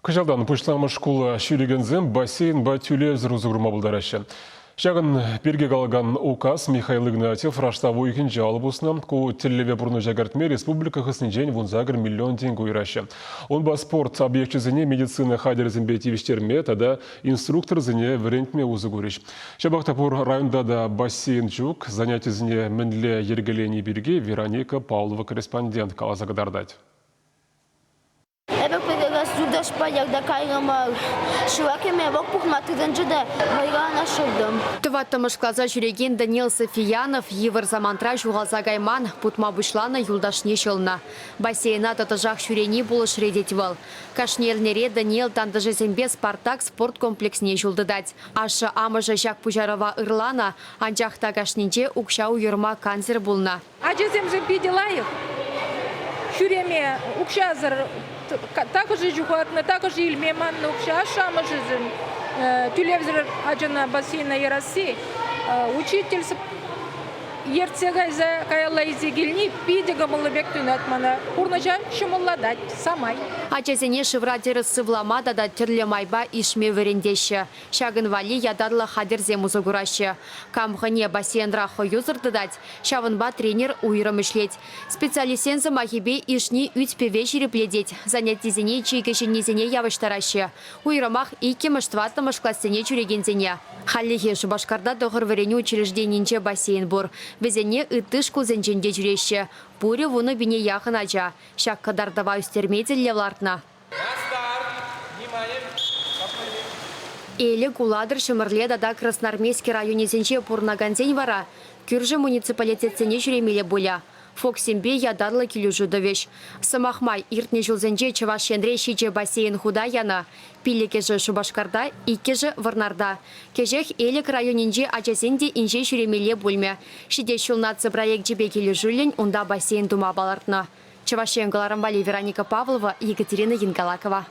Кыжалдан пушлама школа шүрегензем бассейн батюле зрузугурма булдарашы. Шагын перге калган указ Михаил Игнатьев раштаву иkin жалобусна ку телеве бурну жагартме республика хыснинжен вунзагр миллион тенге уйрашы. Он ба спорт объектчизине медицина хадерзимбе тивиштерме тада инструктор зине врентме узыгуриш. Шабактапур районда да бассейн жук, занятизине менле ергелени бирге Вероника Павлова корреспондент калазагдардать. Тываттымыш клаза жүреген Даниил Софиянов евір замантра жуғалза гайман путма бұшлана юлдашне шылна. Бассейна татыжақ жүрені бұлыш редетівал. Кашнернере Даниил тандыжызембе Спартак спорт комплексне жулдыдать. Ашы амыжы жак пужарова ырлана, анжақта кашнинче укша уйырма канцер бұлна. Ажыземжі пиделайық. Шүреме укшазыр також жухатны, також илмеманны укша шамыжызын. Тюлевзір ажына бассейна ярасы. Учитель ертега за каялла изегильни пидега мылыбек түнатмана. Урнажа шымылладать самай. Ачазене шеврадері сывламада да тірлі майба ишме верендеші. Шагын вали ядарлы хадерзе музыгурашы. Камғыне бассейнра хойузырдыдать, шавынба тренер уйрым ішлеть. Специалисензі махибе ишни үтпеве жирепледеть. Занятизене чейкешінезене явыштарашы. Уйрымах икемыштваттымыш классене чурегензене. Халлихе Шубашкарда доғыр верені учрежденінче бассейн бұр. Везене үттіш кузенченде жүреші. Пуры вуны бине яхын ажа. Шак кадардава үстермейді левлартна. Элі куладыр шымырле дада Красноармейский районезенче пурнагандзень вара. Күржі муниципалитетсене жүремеле буля. Фоксимбе ядарлы келюжу довеш. Самахмай иртне жылзенче Чавашенре шиче бассейн худа яна. Пиллекежі Шубашкарда, иккежі Варнарда. Кежех элік районинже ачасенде инже жүремеле бульме. Шиде шулнацы проект жебе келюжулен, онда бассейн дума балартна. Чавашен Галарамбали Вероника Павлова, Екатерина Янгалакова.